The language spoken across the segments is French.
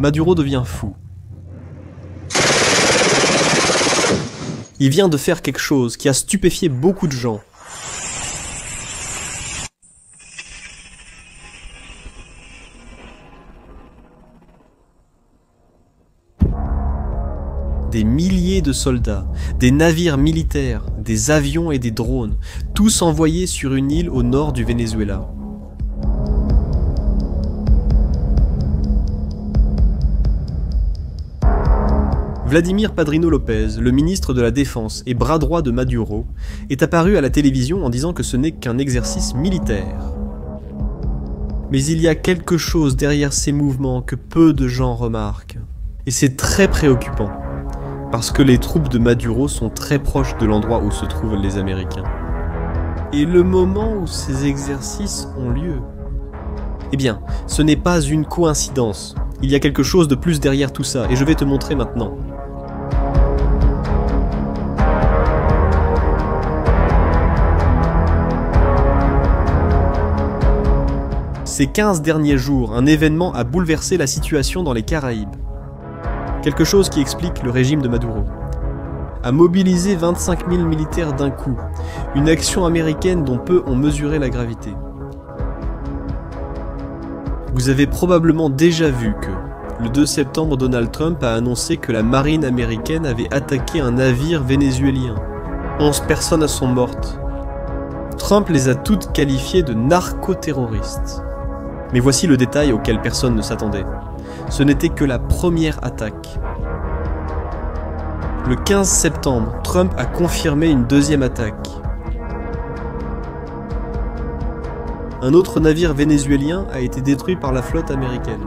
Maduro devient fou. Il vient de faire quelque chose qui a stupéfié beaucoup de gens. Des milliers de soldats, des navires militaires, des avions et des drones, tous envoyés sur une île au nord du Venezuela. Vladimir Padrino López, le ministre de la Défense et bras droit de Maduro, est apparu à la télévision en disant que ce n'est qu'un exercice militaire. Mais il y a quelque chose derrière ces mouvements que peu de gens remarquent. Et c'est très préoccupant, parce que les troupes de Maduro sont très proches de l'endroit où se trouvent les Américains. Et le moment où ces exercices ont lieu, eh bien, ce n'est pas une coïncidence. Il y a quelque chose de plus derrière tout ça, et je vais te montrer maintenant. Ces 15 derniers jours, un événement a bouleversé la situation dans les Caraïbes. Quelque chose qui explique le régime de Maduro. A mobilisé 25 000 militaires d'un coup, une action américaine dont peu ont mesuré la gravité. Vous avez probablement déjà vu que, le 2 septembre, Donald Trump a annoncé que la marine américaine avait attaqué un navire vénézuélien. 11 personnes sont mortes. Trump les a toutes qualifiées de narcoterroristes. Mais voici le détail auquel personne ne s'attendait. Ce n'était que la première attaque. Le 15 septembre, Trump a confirmé une deuxième attaque. Un autre navire vénézuélien a été détruit par la flotte américaine.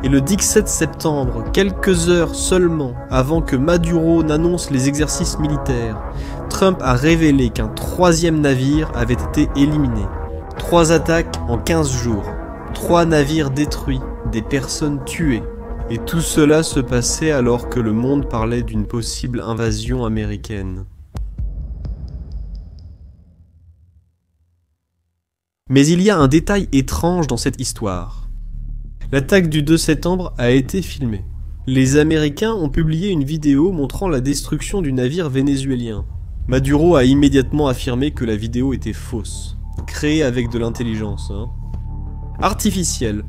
Et le 17 septembre, quelques heures seulement avant que Maduro n'annonce les exercices militaires, Trump a révélé qu'un troisième navire avait été éliminé. 3 attaques en 15 jours, 3 navires détruits, des personnes tuées. Et tout cela se passait alors que le monde parlait d'une possible invasion américaine. Mais il y a un détail étrange dans cette histoire. L'attaque du 2 septembre a été filmée. Les Américains ont publié une vidéo montrant la destruction du navire vénézuélien. Maduro a immédiatement affirmé que la vidéo était fausse, créée avec de l'intelligence. Artificielle.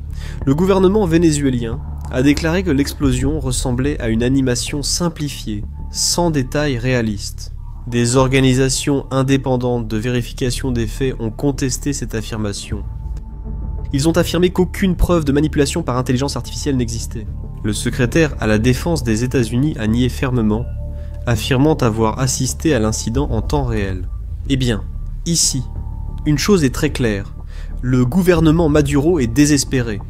Le gouvernement vénézuélien a déclaré que l'explosion ressemblait à une animation simplifiée, sans détails réalistes. Des organisations indépendantes de vérification des faits ont contesté cette affirmation. Ils ont affirmé qu'aucune preuve de manipulation par intelligence artificielle n'existait. Le secrétaire à la défense des États-Unis a nié fermement, affirmant avoir assisté à l'incident en temps réel. Eh bien, ici, une chose est très claire, le gouvernement Maduro est désespéré.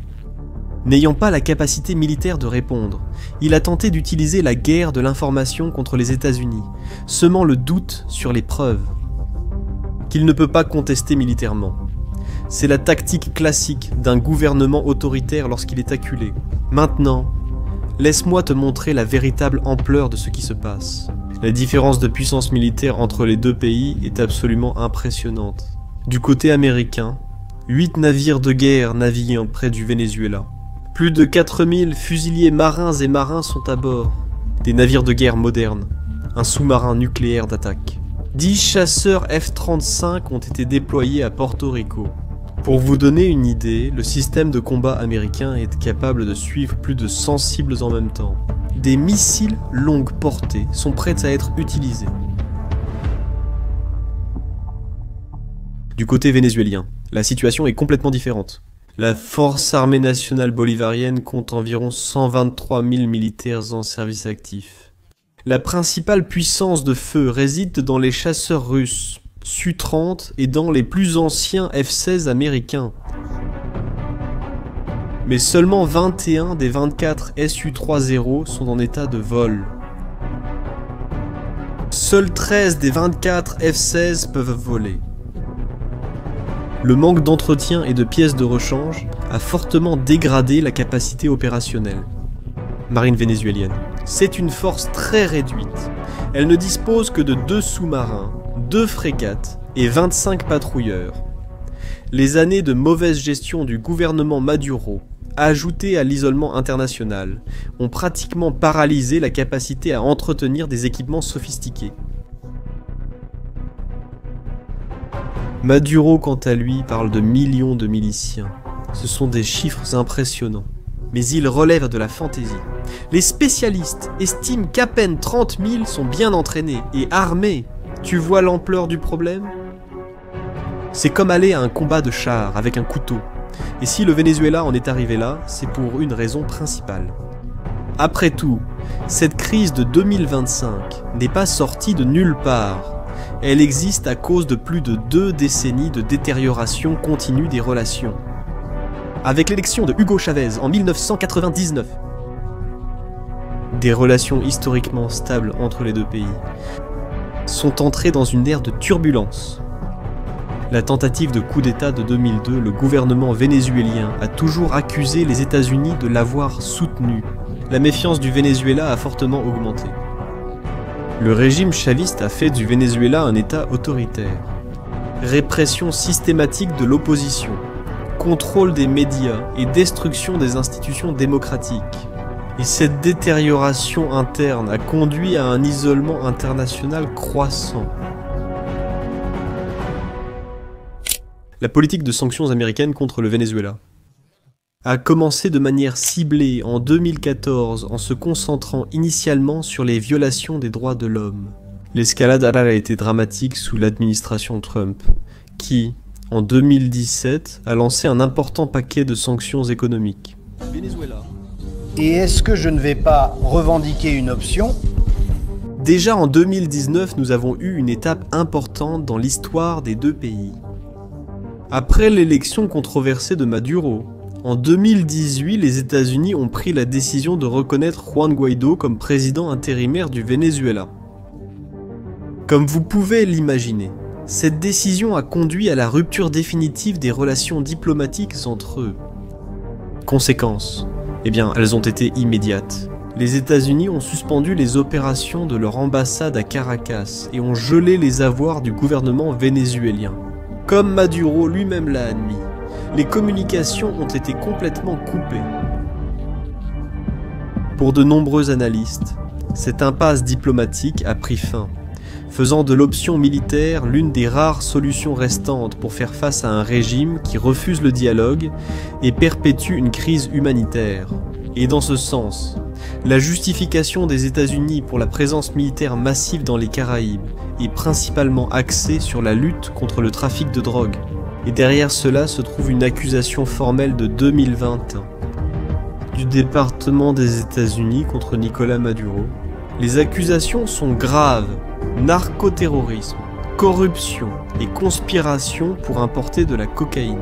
N'ayant pas la capacité militaire de répondre, il a tenté d'utiliser la guerre de l'information contre les États-Unis, semant le doute sur les preuves, qu'il ne peut pas contester militairement. C'est la tactique classique d'un gouvernement autoritaire lorsqu'il est acculé. Maintenant, laisse-moi te montrer la véritable ampleur de ce qui se passe. La différence de puissance militaire entre les deux pays est absolument impressionnante. Du côté américain, 8 navires de guerre naviguent près du Venezuela. Plus de 4000 fusiliers marins et marins sont à bord. Des navires de guerre modernes. Un sous-marin nucléaire d'attaque. 10 chasseurs F-35 ont été déployés à Porto Rico. Pour vous donner une idée, le système de combat américain est capable de suivre plus de 100 cibles en même temps. Des missiles longue portée sont prêts à être utilisés. Du côté vénézuélien, la situation est complètement différente. La Force armée nationale bolivarienne compte environ 123 000 militaires en service actif. La principale puissance de feu réside dans les chasseurs russes, Su-30 et dans les plus anciens F-16 américains. Mais seulement 21 des 24 Su-30 sont en état de vol. Seuls 13 des 24 F-16 peuvent voler. Le manque d'entretien et de pièces de rechange a fortement dégradé la capacité opérationnelle. Marine vénézuélienne. C'est une force très réduite. Elle ne dispose que de 2 sous-marins, 2 frégates et 25 patrouilleurs. Les années de mauvaise gestion du gouvernement Maduro, ajoutées à l'isolement international, ont pratiquement paralysé la capacité à entretenir des équipements sophistiqués. Maduro, quant à lui, parle de millions de miliciens. Ce sont des chiffres impressionnants, mais ils relèvent de la fantaisie. Les spécialistes estiment qu'à peine 30 000 sont bien entraînés et armés. Tu vois l'ampleur du problème ? C'est comme aller à un combat de chars avec un couteau. Et si le Venezuela en est arrivé là, c'est pour une raison principale. Après tout, cette crise de 2025 n'est pas sortie de nulle part. Elle existe à cause de plus de 2 décennies de détérioration continue des relations. Avec l'élection de Hugo Chavez en 1999, des relations historiquement stables entre les deux pays sont entrées dans une ère de turbulence. La tentative de coup d'État de 2002, le gouvernement vénézuélien a toujours accusé les États-Unis de l'avoir soutenu. La méfiance du Venezuela a fortement augmenté. Le régime chaviste a fait du Venezuela un État autoritaire. Répression systématique de l'opposition, contrôle des médias et destruction des institutions démocratiques. Et cette détérioration interne a conduit à un isolement international croissant. La politique de sanctions américaines contre le Venezuela a commencé de manière ciblée en 2014 en se concentrant initialement sur les violations des droits de l'homme. L'escalade a été dramatique sous l'administration Trump, qui, en 2017, a lancé un important paquet de sanctions économiques. Venezuela. Et est-ce que je ne vais pas revendiquer une option ? Déjà en 2019, nous avons eu une étape importante dans l'histoire des deux pays. Après l'élection controversée de Maduro, en 2018, les États-Unis ont pris la décision de reconnaître Juan Guaidó comme président intérimaire du Venezuela. Comme vous pouvez l'imaginer, cette décision a conduit à la rupture définitive des relations diplomatiques entre eux. Conséquences, eh bien, elles ont été immédiates. Les États-Unis ont suspendu les opérations de leur ambassade à Caracas et ont gelé les avoirs du gouvernement vénézuélien. Comme Maduro lui-même l'a admis, les communications ont été complètement coupées. Pour de nombreux analystes, cette impasse diplomatique a pris fin, faisant de l'option militaire l'une des rares solutions restantes pour faire face à un régime qui refuse le dialogue et perpétue une crise humanitaire. Et dans ce sens, la justification des États-Unis pour la présence militaire massive dans les Caraïbes est principalement axée sur la lutte contre le trafic de drogue. Et derrière cela se trouve une accusation formelle de 2021 du département des États-Unis contre Nicolás Maduro. Les accusations sont graves: narcoterrorisme, corruption et conspiration pour importer de la cocaïne.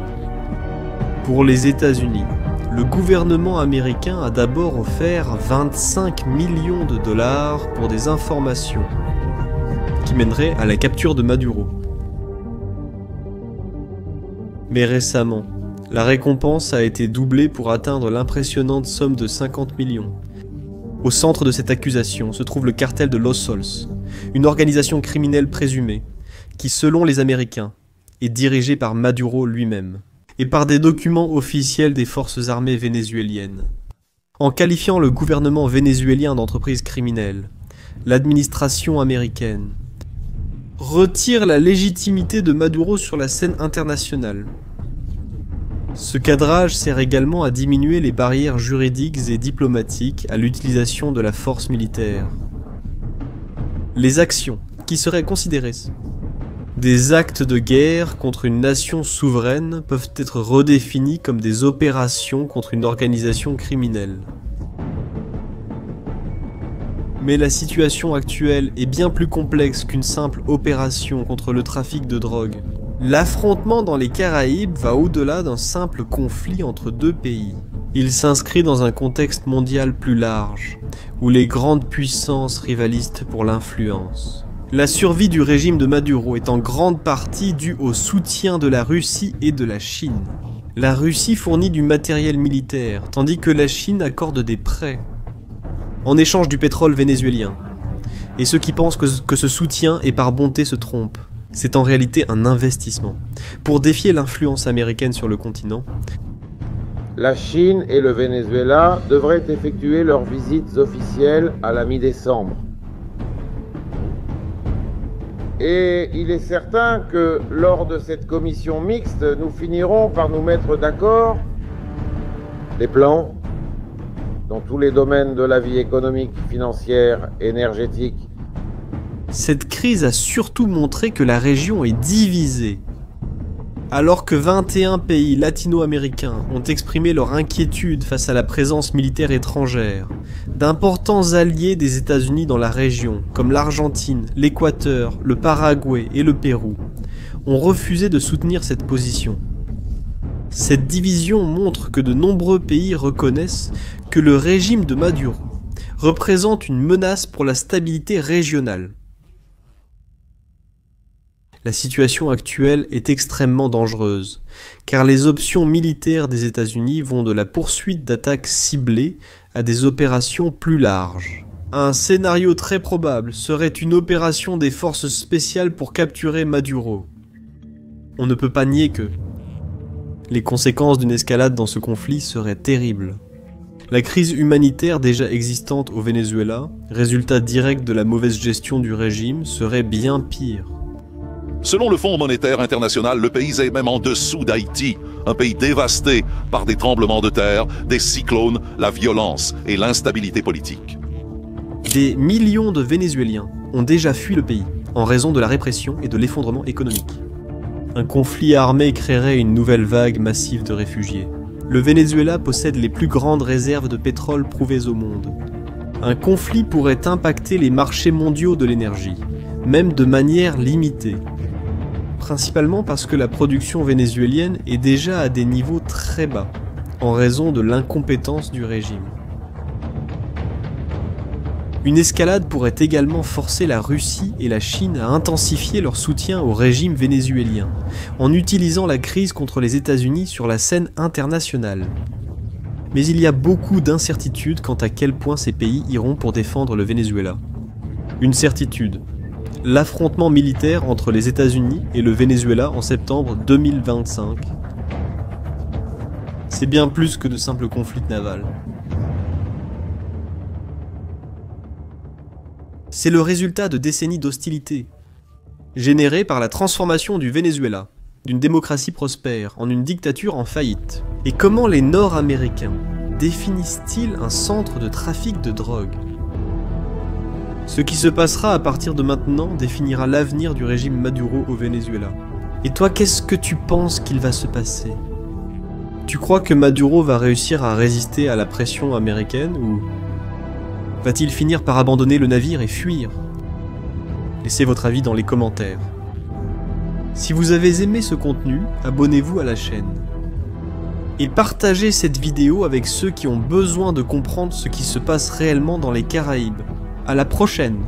Pour les États-Unis, le gouvernement américain a d'abord offert 25 millions de dollars pour des informations qui mèneraient à la capture de Maduro. Mais récemment, la récompense a été doublée pour atteindre l'impressionnante somme de 50 millions. Au centre de cette accusation se trouve le cartel de Los Sols, une organisation criminelle présumée, qui, selon les Américains, est dirigée par Maduro lui-même, et par des documents officiels des forces armées vénézuéliennes. En qualifiant le gouvernement vénézuélien d'entreprise criminelle, l'administration américaine retire la légitimité de Maduro sur la scène internationale. Ce cadrage sert également à diminuer les barrières juridiques et diplomatiques à l'utilisation de la force militaire. Les actions qui seraient considérées des actes de guerre contre une nation souveraine peuvent être redéfinies comme des opérations contre une organisation criminelle. Mais la situation actuelle est bien plus complexe qu'une simple opération contre le trafic de drogue. L'affrontement dans les Caraïbes va au-delà d'un simple conflit entre deux pays. Il s'inscrit dans un contexte mondial plus large, où les grandes puissances rivalisent pour l'influence. La survie du régime de Maduro est en grande partie due au soutien de la Russie et de la Chine. La Russie fournit du matériel militaire, tandis que la Chine accorde des prêts en échange du pétrole vénézuélien. Et ceux qui pensent que ce soutien est par bonté se trompent. C'est en réalité un investissement. Pour défier l'influence américaine sur le continent, la Chine et le Venezuela devraient effectuer leurs visites officielles à la mi-décembre. Et il est certain que lors de cette commission mixte, nous finirons par nous mettre d'accord. Les plans, dans tous les domaines de la vie économique, financière, énergétique. Cette crise a surtout montré que la région est divisée. Alors que 21 pays latino-américains ont exprimé leur inquiétude face à la présence militaire étrangère, d'importants alliés des États-Unis dans la région, comme l'Argentine, l'Équateur, le Paraguay et le Pérou, ont refusé de soutenir cette position. Cette division montre que de nombreux pays reconnaissent que le régime de Maduro représente une menace pour la stabilité régionale. La situation actuelle est extrêmement dangereuse, car les options militaires des États-Unis vont de la poursuite d'attaques ciblées à des opérations plus larges. Un scénario très probable serait une opération des forces spéciales pour capturer Maduro. On ne peut pas nier que les conséquences d'une escalade dans ce conflit seraient terribles. La crise humanitaire déjà existante au Venezuela, résultat direct de la mauvaise gestion du régime, serait bien pire. Selon le Fonds monétaire international, le pays est même en dessous d'Haïti, un pays dévasté par des tremblements de terre, des cyclones, la violence et l'instabilité politique. Des millions de Vénézuéliens ont déjà fui le pays, en raison de la répression et de l'effondrement économique. Un conflit armé créerait une nouvelle vague massive de réfugiés. Le Venezuela possède les plus grandes réserves de pétrole prouvées au monde. Un conflit pourrait impacter les marchés mondiaux de l'énergie, même de manière limitée. Principalement parce que la production vénézuélienne est déjà à des niveaux très bas, en raison de l'incompétence du régime. Une escalade pourrait également forcer la Russie et la Chine à intensifier leur soutien au régime vénézuélien, en utilisant la crise contre les États-Unis sur la scène internationale. Mais il y a beaucoup d'incertitudes quant à quel point ces pays iront pour défendre le Venezuela. Une certitude: l'affrontement militaire entre les États-Unis et le Venezuela en septembre 2025. C'est bien plus que de simples conflits navals. C'est le résultat de décennies d'hostilité, générées par la transformation du Venezuela, d'une démocratie prospère, en une dictature en faillite. Et comment les Nord-Américains définissent-ils un centre de trafic de drogue? Ce qui se passera à partir de maintenant définira l'avenir du régime Maduro au Venezuela. Et toi, qu'est-ce que tu penses qu'il va se passer? Tu crois que Maduro va réussir à résister à la pression américaine, ou va-t-il finir par abandonner le navire et fuir? Laissez votre avis dans les commentaires. Si vous avez aimé ce contenu, abonnez-vous à la chaîne. Et partagez cette vidéo avec ceux qui ont besoin de comprendre ce qui se passe réellement dans les Caraïbes. À la prochaine!